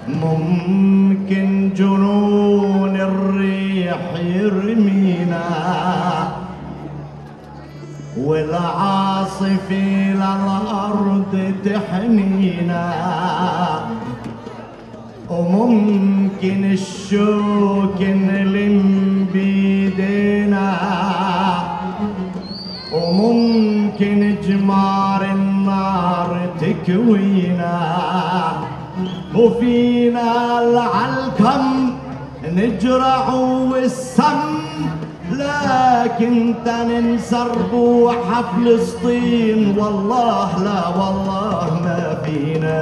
ممكن جنون الريح يرمينا والعاصفة للأرض تحنينا، وممكن الشوك نلم بيدينا، وممكن جمار النار تكوينا، وفينا العلكم نجرع والسم، لكن تننسى ربوح فلسطين والله لا والله ما فينا.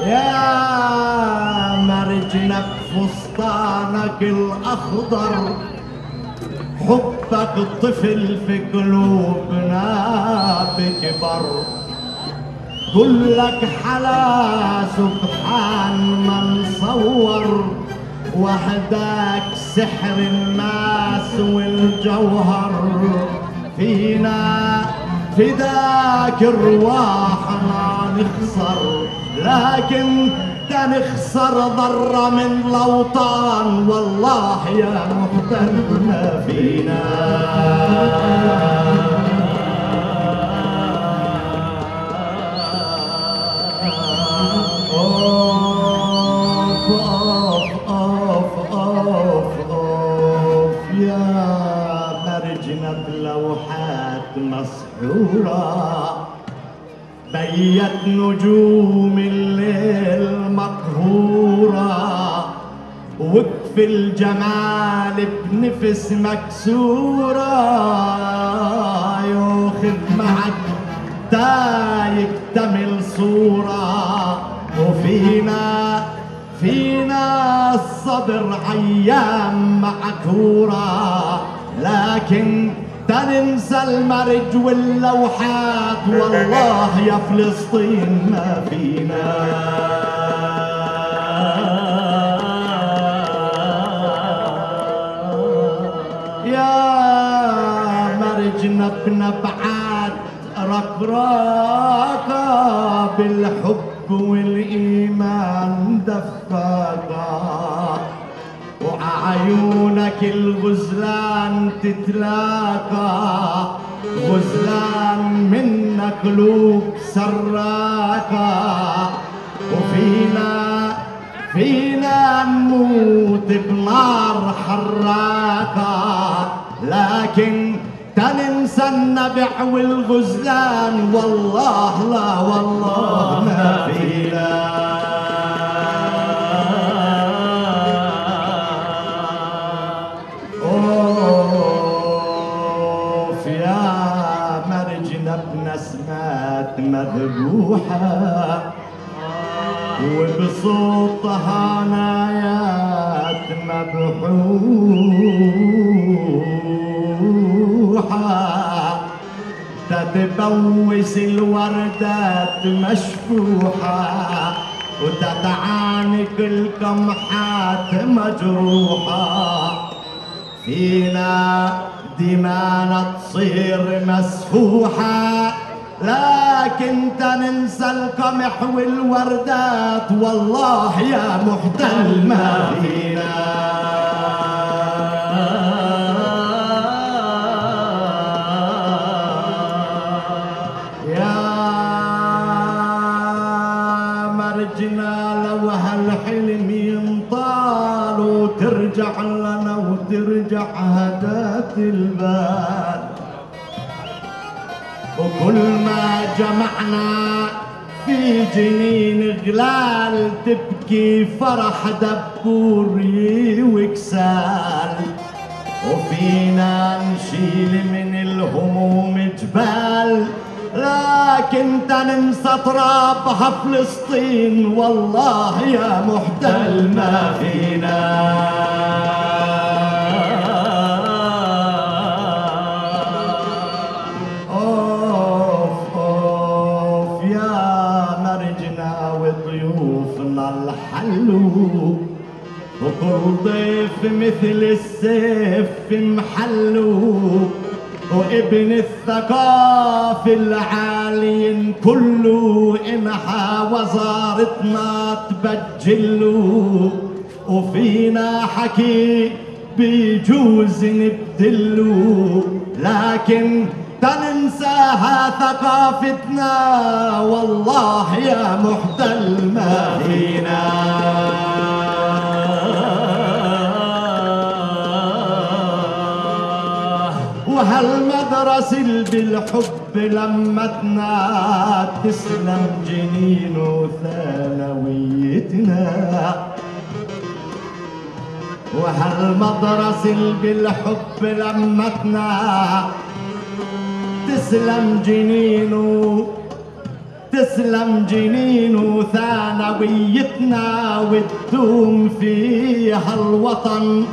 يا مرجنا بفستانك الأخضر، حبك الطفل في قلوبنا بكبر، كلك حلا سبحان من صور، وحداك سحر الماس والجوهر، فينا فداك رواحنا نخسر، لكن تنخسر ضرة من الأوطان والله يا محتل ما فينا. أوف أوف أوف أوف أوف يا مرجنا بلوحات مسحورة، بيت نجوم الليل مقهورة، وقف الجمال بنفس مكسورة، ياخذ معك تا يكتمل صورة، وفينا الصبر أيام معكورة، لكن تننسى المرج واللوحات والله يا فلسطين ما فينا. يا مرجنا بنبعات رقراقة، بالحب والإيمان دفاقة، وعيونك الغزلان تتلاقى، غزلان من قلوب سراقة، وفينا نموت بنار حراقة، لكن تننسى النبع والغزلان والله لا والله ما فينا. نسمات مذبوحة وبصوتها نايات مبحوحة، تتبوس الوردات مشفوحة، وتتعانق القمحات مجروحة، فينا دمانا تصير مسفوحة، لكن تننسى القمح والوردات والله يا محتل ما فينا. يا مرجنا لو هالحلم ينطال وترجع لنا وترجع هدات البال، وكل ما جمعنا في جنين غلال تبكي فرح دبوري وكسال، وفينا نشيل من الهموم جبال، لكن تننسى ترابها فلسطين والله يا محتل ما فينا. وكل ضيف مثل السيف في محله، وابن الثقافة العالي كله إنها وزارتنا تبجله، وفينا حكي بيجوز نبدله، لكن تننساها ثقافتنا والله يا محتل ما فينا. وهالمدرسة اللي بالحب لمتنا تسلم جنين وثانويتنا، وهالمدرسة اللي بالحب لمتنا تسلم جنين ثانويتنا، وتدوم فيها الوطن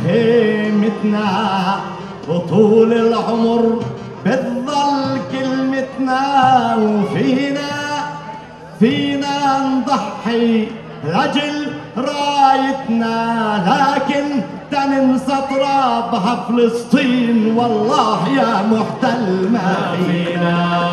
خيمتنا، وطول العمر بتظل كلمتنا، وفينا نضحي لأجل رايتنا، لكن تننسى ترابها فلسطين والله يا محتل ما فينا.